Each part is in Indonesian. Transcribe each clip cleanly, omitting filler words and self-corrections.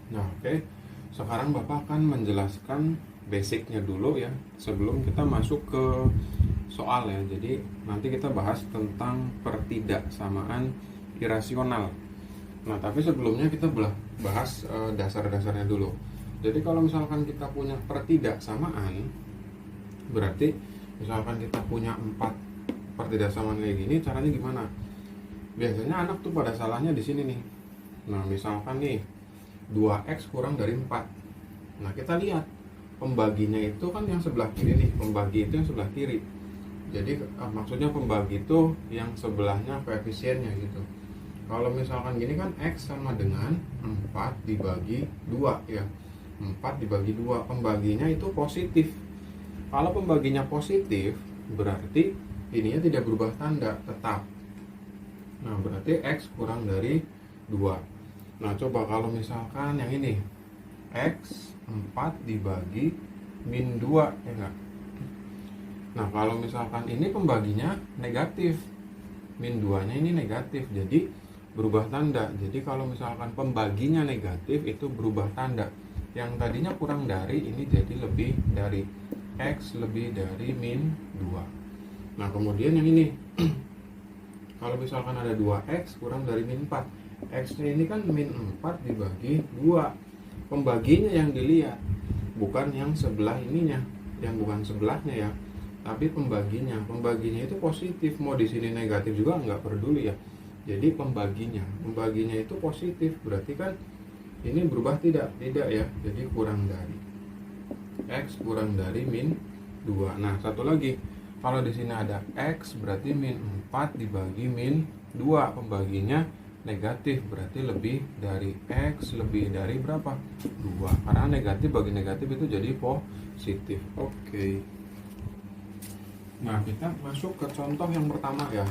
Nah, oke. Sekarang Bapak akan menjelaskan basicnya dulu ya, sebelum kita masuk ke soal ya. Jadi nanti kita bahas tentang pertidaksamaan irasional. Nah, tapi sebelumnya kita bahas dasar-dasarnya dulu. Jadi kalau misalkan kita punya pertidaksamaan, berarti misalkan kita punya 4 pertidaksamaan kayak gini, caranya gimana? Biasanya anak tuh pada salahnya di sini nih. Nah, misalkan nih 2x kurang dari 4. Nah, kita lihat pembaginya itu kan yang sebelah kiri nih, pembagi itu yang sebelah kiri. Jadi maksudnya pembagi itu yang sebelahnya koefisiennya gitu. Kalau misalkan gini kan x sama dengan 4 dibagi 2 ya. 4 dibagi 2, pembaginya itu positif. Kalau pembaginya positif, berarti ininya tidak berubah tanda, tetap. Nah, berarti x kurang dari 2. Nah, coba kalau misalkan yang ini x 4 dibagi min 2 ya enggak? Nah, kalau misalkan ini pembaginya negatif, min 2 nya ini negatif, jadi berubah tanda. Jadi kalau misalkan pembaginya negatif itu berubah tanda. Yang tadinya kurang dari ini jadi lebih dari, x lebih dari min 2. Nah, kemudian yang ini kalau misalkan ada 2x kurang dari min 4, x nya ini kan min 4 dibagi 2. Pembaginya yang dilihat, bukan yang sebelah ininya, yang bukan sebelahnya ya, tapi pembaginya. Pembaginya itu positif, mau di sini negatif juga nggak peduli ya. Jadi pembaginya itu positif, berarti kan ini berubah tidak ya. Jadi kurang dari, x kurang dari min 2. Nah, satu lagi, kalau di sini ada x berarti min 4 dibagi min 2, pembaginya negatif, berarti lebih dari, x lebih dari berapa? 2. Karena negatif bagi negatif itu jadi positif. Oke. Nah, kita masuk ke contoh yang pertama ya.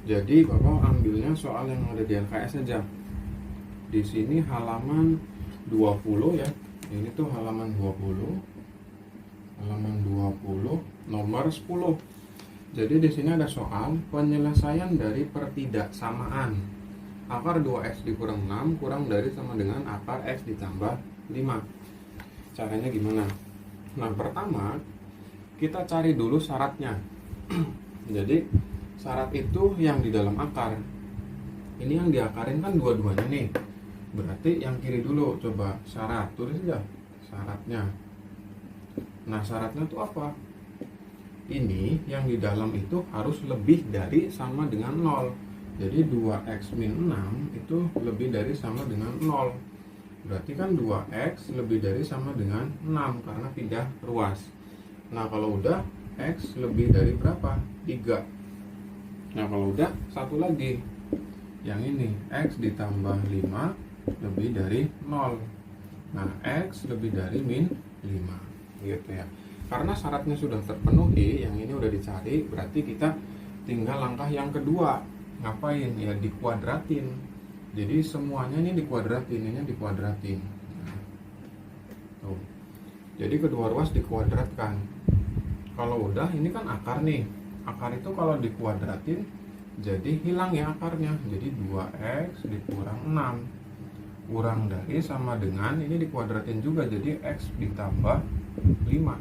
Jadi Bapak ambilnya soal yang ada di LKS saja. Di sini halaman 20 ya. Ini tuh halaman 20. Halaman 20 nomor 10. Jadi di sini ada soal penyelesaian dari pertidaksamaan akar 2x dikurang 6 kurang dari sama dengan akar x ditambah 5. Caranya gimana? Nah, pertama kita cari dulu syaratnya. Jadi syarat itu yang di dalam akar. Ini yang diakarin kan dua-duanya nih. Berarti yang kiri dulu, coba syarat, tulis aja syaratnya. Nah, syaratnya itu apa? Ini yang di dalam itu harus lebih dari sama dengan 0. Jadi 2x min 6 itu lebih dari sama dengan 0. Berarti kan 2x lebih dari sama dengan 6 karena pindah ruas. Nah, kalau udah x lebih dari berapa? 3. Nah, kalau udah satu lagi, yang ini x ditambah 5 lebih dari 0. Nah, x lebih dari min 5 gitu ya. Karena syaratnya sudah terpenuhi, yang ini udah dicari, berarti kita tinggal langkah yang kedua. Ngapain? Ya dikuadratin. Jadi semuanya ini dikuadratin, ini dikuadratin. Tuh. Jadi kedua ruas dikuadratkan. Kalau udah, ini kan akar nih. Akar itu kalau dikuadratin jadi hilang ya akarnya. Jadi 2x dikurang 6 kurang dari sama dengan, ini dikuadratin juga jadi x ditambah 5.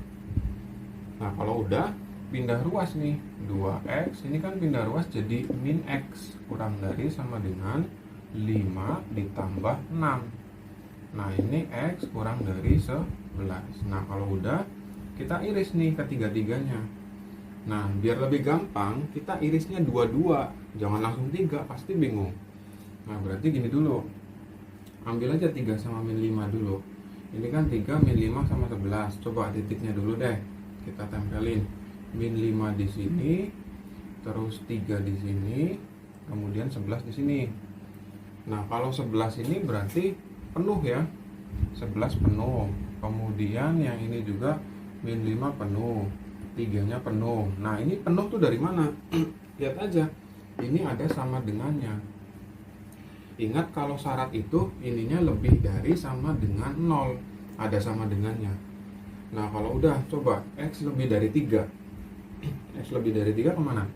Nah, kalau udah pindah ruas nih, 2x ini kan pindah ruas jadi min x kurang dari sama dengan 5 ditambah 6. Nah, ini x kurang dari 11. Nah, kalau udah kita iris nih ketiga-tiganya. Nah, biar lebih gampang kita irisnya 2-2, jangan langsung 3, pasti bingung. Nah, berarti gini dulu, ambil aja 3 sama min 5 dulu. Ini kan 3 min 5 sama 11. Coba titiknya dulu deh, kita tempelin. Min 5 di sini, terus 3 di sini, kemudian 11 di sini. Nah, kalau 11 ini berarti penuh ya. 11 penuh. Kemudian yang ini juga min 5 penuh, 3-nya penuh. Nah, ini penuh tuh dari mana? Lihat aja. Ini ada sama dengannya. Ingat kalau syarat itu ininya lebih dari sama dengan 0. Ada sama dengannya. Nah, kalau udah coba x lebih dari 3. X lebih dari 3 kemana?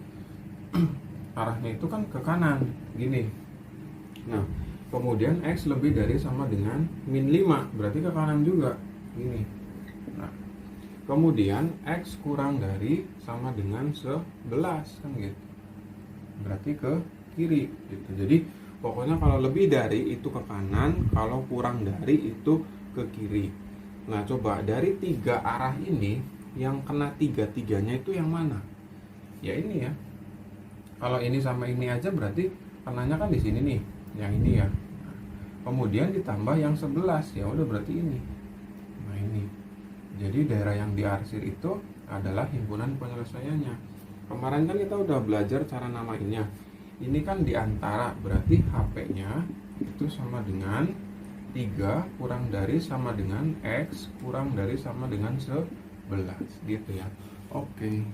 Arahnya itu kan ke kanan, gini. Nah, Kemudian X lebih dari sama dengan min 5, berarti ke kanan juga. Ini. Nah, kemudian X kurang dari sama dengan 11, kan gitu. Berarti ke kiri gitu. Jadi pokoknya kalau lebih dari itu ke kanan, kalau kurang dari itu ke kiri. Nah, coba dari 3 arah ini yang kena tiga-tiganya itu yang mana? Ya ini ya. Kalau ini sama ini aja berarti kenanya kan di sini nih, yang ini ya. Kemudian ditambah yang 11, ya udah berarti ini. Nah, ini. Jadi daerah yang diarsir itu adalah himpunan penyelesaiannya. Kemarin kan kita udah belajar cara namainnya. Ini kan diantara, berarti HP-nya itu sama dengan 3 kurang dari sama dengan X kurang dari sama dengan 11 gitu ya. Oke.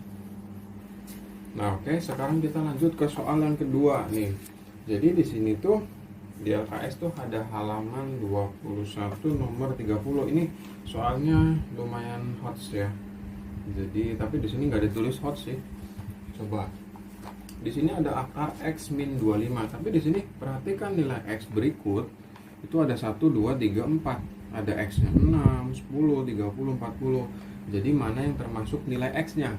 Nah, oke, sekarang kita lanjut ke soal yang kedua nih. Jadi di sini tuh di LKS tuh ada halaman 21 nomor 30. Ini soalnya lumayan hot ya. Jadi tapi di sini nggak ditulis hot sih. Coba. Di sini ada akar X min 25, tapi di sini perhatikan nilai X berikut itu ada 1, 2, 3, 4. Ada X-nya 6, 10, 30, 40. Jadi mana yang termasuk nilai X-nya?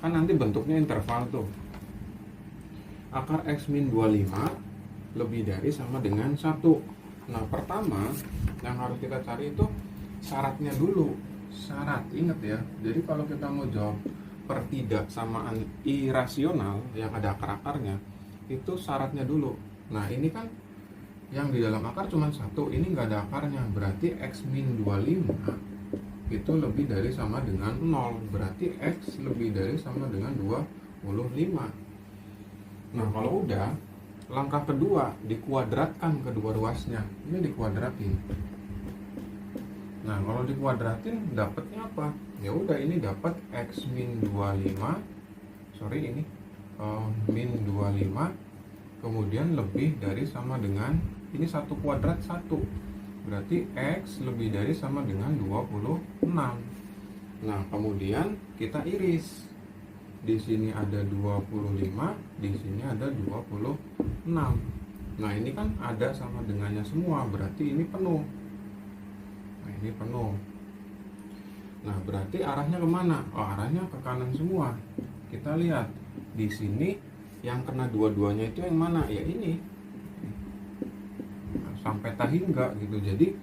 Kan nanti bentuknya interval tuh. Akar X min 25 lebih dari sama dengan 1. Nah, pertama yang harus kita cari itu syaratnya dulu. Syarat, ingat ya. Jadi kalau kita mau jawab pertidaksamaan irasional yang ada akar-akarnya, itu syaratnya dulu. Nah, ini kan yang di dalam akar cuma 1, ini nggak ada akarnya. Berarti X min 25 itu lebih dari sama dengan 0. Berarti X lebih dari sama dengan 25. Nah, kalau udah, langkah kedua dikuadratkan kedua ruasnya. Ini dikuadratin. Nah, kalau dikuadratin dapatnya apa? Ya udah, ini dapat X min 25. Ini min 25 kemudian lebih dari sama dengan ini 1 kuadrat 1. Berarti X lebih dari sama dengan 26. Nah, kemudian kita iris. Di sini ada 25, di sini ada 26. Nah, ini kan ada sama dengannya semua, berarti ini penuh. Nah, ini penuh. Nah, berarti arahnya kemana? Oh, arahnya ke kanan semua. Kita lihat di sini yang kena dua-duanya itu yang mana? Ya ini. Nah, sampai tahingga gitu. Jadi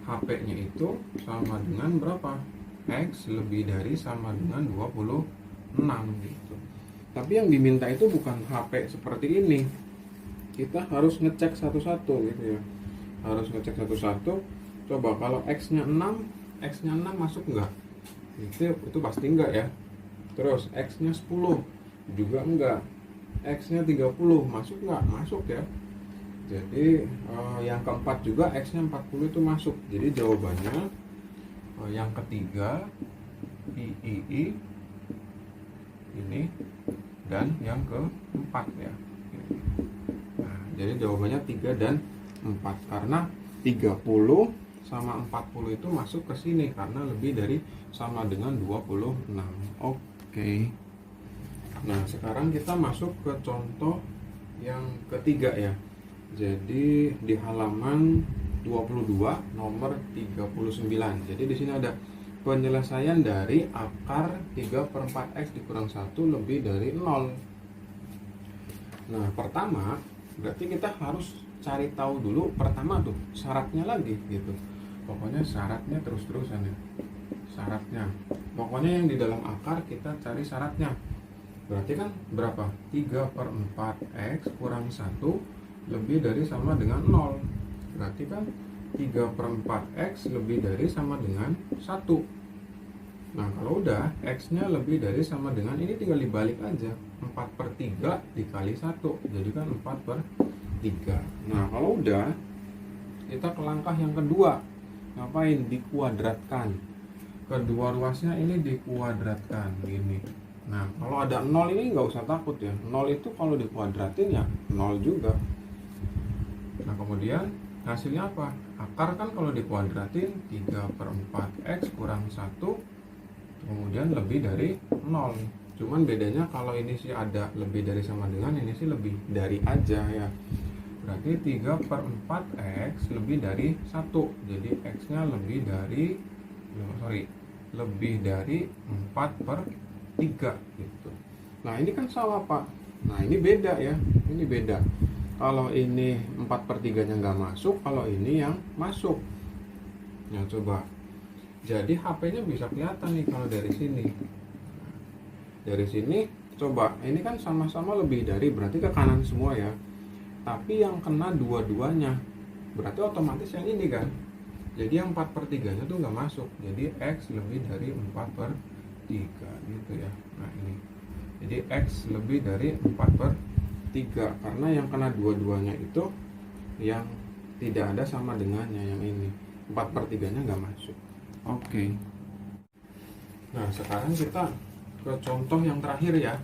HP-nya itu sama dengan berapa? X lebih dari sama dengan 26 gitu. Tapi yang diminta itu bukan HP seperti ini. Kita harus ngecek satu-satu gitu ya. Harus ngecek satu-satu. Coba kalau X-nya 6, X-nya 6 masuk enggak? Itu pasti enggak ya. Terus X-nya 10 juga enggak. X-nya 30 masuk enggak? Masuk ya. Jadi yang keempat juga X-nya 40 itu masuk. Jadi jawabannya yang ketiga III ini dan yang keempat ya. Nah, jadi jawabannya 3 dan 4 karena 30 sama 40 itu masuk ke sini karena lebih dari sama dengan 26. Oke. Nah, sekarang kita masuk ke contoh yang ketiga ya. Jadi di halaman 22 nomor 39. Jadi di sini ada penyelesaian dari akar 3/4x dikurang 1 lebih dari 0. Nah, pertama berarti kita harus cari tahu dulu pertama tuh syaratnya lagi gitu. Pokoknya syaratnya terus-terusan ya. Syaratnya. Pokoknya yang di dalam akar kita cari syaratnya. Berarti kan berapa? 3/4x kurang 1 lebih dari sama dengan 0. Berarti kan 3/4x lebih dari sama dengan 1. Nah, kalau udah x-nya lebih dari sama dengan ini tinggal dibalik aja. 4/3 dikali 1. Jadi kan 4/3. Nah, kalau udah kita ke langkah yang kedua. Ngapain? Dikuadratkan. Kedua ruasnya ini dikuadratkan gini. Nah, kalau ada 0 ini nggak usah takut ya. 0 itu kalau dikuadratin ya 0 juga. Nah, kemudian hasilnya apa? Akar kan kalau dikuadratin 3/4x kurang 1 kemudian lebih dari 0. Cuman bedanya kalau ini sih ada lebih dari sama dengan, ini sih lebih dari aja ya. Berarti 3/4 X lebih dari 1. Jadi X nya lebih dari lebih dari 4/3 gitu. Nah ini kan sama Pak. Nah ini beda ya. Ini beda. Kalau ini 4/3 nya nggak masuk, kalau ini yang masuk. Nah coba. Jadi HP-nya bisa kelihatan nih kalau dari sini. Dari sini coba, ini kan sama-sama lebih dari, berarti ke kanan semua ya. Tapi yang kena dua-duanya, berarti otomatis yang ini kan. Jadi yang 4/3 nya tuh nggak masuk. Jadi X lebih dari 4/3 gitu ya. Nah ini. Jadi X lebih dari 4/3, karena yang kena dua-duanya itu yang tidak ada sama dengannya, yang ini 4/3 nya nggak masuk. Oke. Nah sekarang kita ke contoh yang terakhir ya.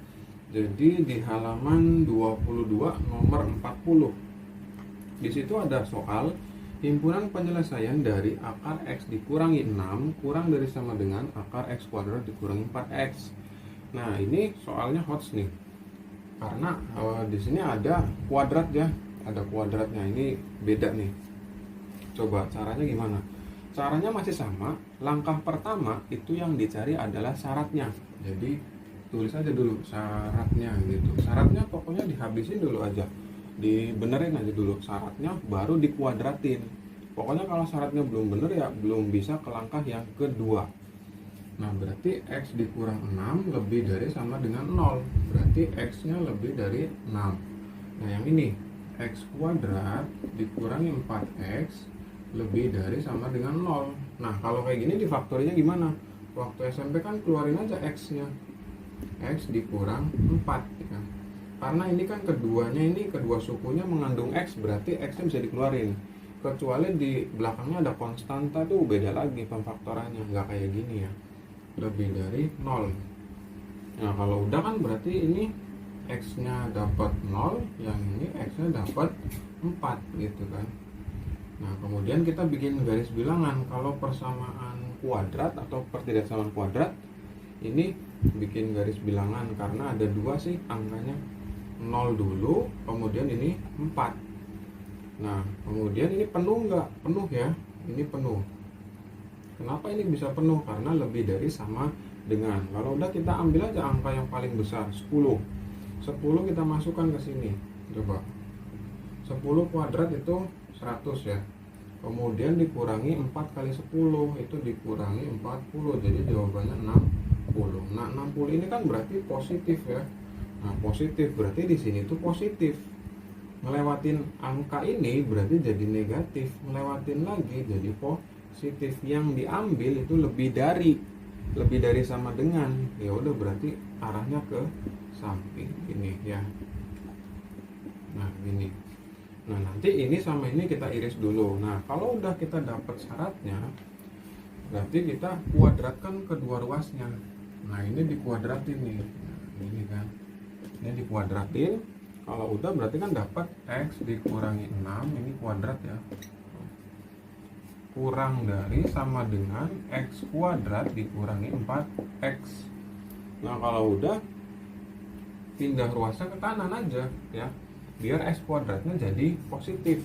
Jadi di halaman 22 nomor 40. Di situ ada soal himpunan penyelesaian dari akar X dikurangi 6 kurang dari sama dengan akar X kuadrat dikurangi 4X. Nah ini soalnya hots nih, karena di sini ada kuadrat ya, ada kuadratnya. Ini beda nih. Coba caranya gimana? Caranya masih sama. Langkah pertama itu yang dicari adalah syaratnya. Jadi tulis aja dulu syaratnya gitu. Syaratnya pokoknya dihabisin dulu aja, dibenerin aja dulu syaratnya, baru dikuadratin. Pokoknya kalau syaratnya belum bener ya belum bisa ke langkah yang kedua. Nah berarti X dikurang 6 lebih dari sama dengan 0. Berarti X nya lebih dari 6. Nah yang ini X kuadrat dikurangi 4X lebih dari sama dengan 0. Nah kalau kayak gini difaktorinya gimana? Waktu SMP kan keluarin aja X nya, X dikurang 4 ya. Karena ini kan keduanya, ini kedua sukunya mengandung X, berarti X nya bisa dikeluarin. Kecuali di belakangnya ada konstanta tuh beda lagi pemfaktorannya, nggak kayak gini ya, lebih dari 0. Nah kalau udah kan berarti ini X nya dapat 0, yang ini X nya dapat 4 gitu kan. Nah kemudian kita bikin garis bilangan. Kalau persamaan kuadrat atau pertidaksamaan kuadrat, ini bikin garis bilangan karena ada dua sih angkanya, 0 dulu, kemudian ini 4. Nah kemudian ini penuh nggak? Penuh ya, ini penuh. Kenapa ini bisa penuh? Karena lebih dari sama dengan. Kalau udah kita ambil aja angka yang paling besar, 10 kita masukkan ke sini. Coba 10 kuadrat itu 100 ya. Kemudian dikurangi 4 kali 10 itu dikurangi 40. Jadi jawabannya 60. Nah 60 ini kan berarti positif ya. Nah positif berarti di sini tuh positif. Ngelewatin angka ini berarti jadi negatif, ngelewatin lagi jadi positif. Yang diambil itu lebih dari sama dengan. Ya udah berarti arahnya ke samping ini ya. Nah ini. Nah nanti ini sama ini kita iris dulu. Nah kalau udah kita dapat syaratnya, berarti kita kuadratkan kedua ruasnya. Nah ini dikuadratin nih. Nah, ini kan, ini dikuadratin. Kalau udah berarti kan dapat X dikurangi 6, ini kuadrat ya, kurang dari sama dengan X kuadrat dikurangi 4X. Nah kalau udah pindah ruasnya ke kanan aja ya, biar X kuadratnya jadi positif.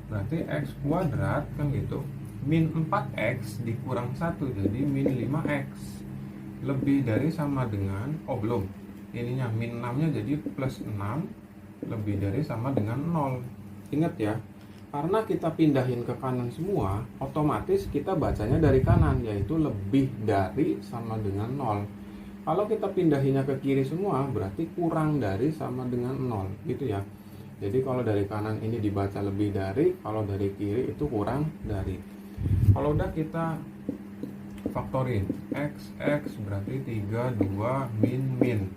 Berarti X kuadrat kan gitu, min 4X dikurang 1 jadi min 5X lebih dari sama dengan, belum, ininya min 6 nya jadi plus 6 lebih dari sama dengan 0. Ingat ya, karena kita pindahin ke kanan semua, otomatis kita bacanya dari kanan, yaitu lebih dari sama dengan 0. Kalau kita pindahinnya ke kiri semua, berarti kurang dari sama dengan 0 gitu ya. Jadi kalau dari kanan ini dibaca lebih dari, kalau dari kiri itu kurang dari. Kalau udah kita faktorin, X berarti 3, 2, min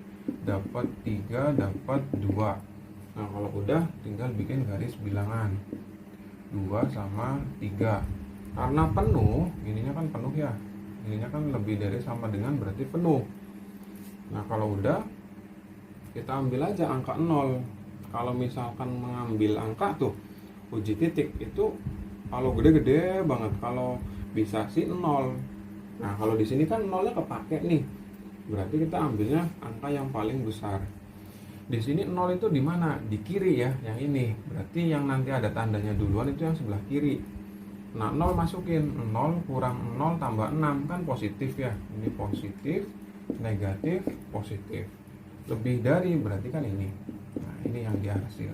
dapat 3, dapat 2. Nah kalau udah tinggal bikin garis bilangan 2 sama 3. Karena penuh, ininya kan penuh ya, ininya kan lebih dari sama dengan berarti penuh. Nah kalau udah kita ambil aja angka 0. Kalau misalkan mengambil angka tuh uji titik itu kalau gede-gede banget, kalau bisa sih 0. Nah kalau di sini kan 0-nya kepake nih, berarti kita ambilnya angka yang paling besar. Di sini 0 itu di mana? Di kiri ya, yang ini. Berarti yang nanti ada tandanya duluan itu yang sebelah kiri. Nah, 0 masukin. 0 kurang 0 tambah 6 kan positif ya. Ini positif, negatif, positif. Lebih dari berarti kan ini. Nah, ini yang dihasil.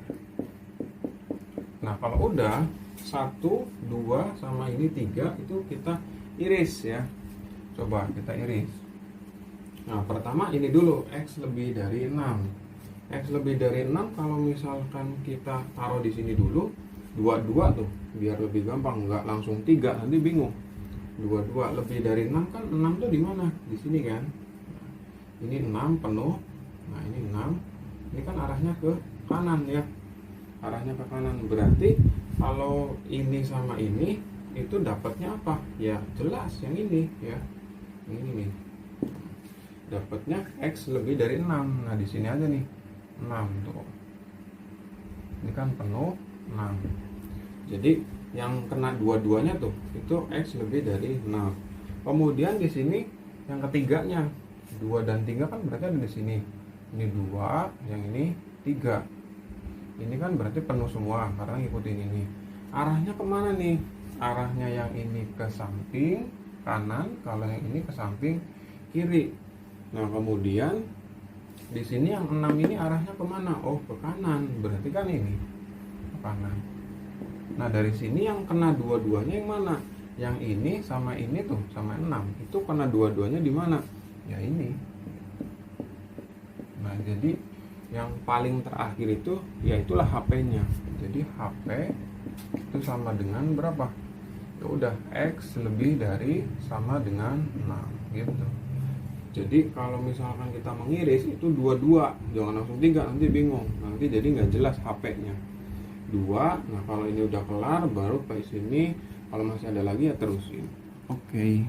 Nah, kalau udah 1, 2 sama ini 3 itu kita iris ya. Coba kita iris. Nah, pertama ini dulu, X lebih dari 6. X lebih dari 6 kalau misalkan kita taruh di sini dulu, 22 tuh, biar lebih gampang, nggak langsung 3, nanti bingung. 22 lebih dari 6 kan 6 tuh di mana? Di sini kan. Nah, ini 6 penuh. Nah, ini 6. Ini kan arahnya ke kanan ya. Arahnya ke kanan. Berarti kalau ini sama ini itu dapatnya apa? Ya, jelas yang ini ya. Ini nih. Dapatnya X lebih dari 6. Nah, di sini aja nih. 6 tuh. Ini kan penuh 6. Jadi yang kena dua-duanya tuh itu X lebih dari 6. Kemudian di sini yang ketiganya 2 dan 3 kan berarti ada di sini. Ini 2, yang ini 3. Ini kan berarti penuh semua karena ngikutin ini. Arahnya kemana nih? Arahnya yang ini ke samping kanan, kalau yang ini ke samping kiri. Nah, kemudian di sini yang 6 ini arahnya kemana? Oh, ke kanan. Berarti kan ini ke kanan. Nah, dari sini yang kena dua-duanya yang mana? Yang ini sama ini tuh, sama 6. Itu kena dua-duanya di mana? Ya ini. Nah, jadi yang paling terakhir itu ya itulah HP-nya. Jadi HP itu sama dengan berapa? Ya udah, X lebih dari sama dengan 6 gitu. Jadi kalau misalkan kita mengiris itu 22, jangan langsung 3, nanti bingung. Nanti jadi nggak jelas HP-nya. 2, nah kalau ini udah kelar baru ke sini. Kalau masih ada lagi ya terusin. Oke.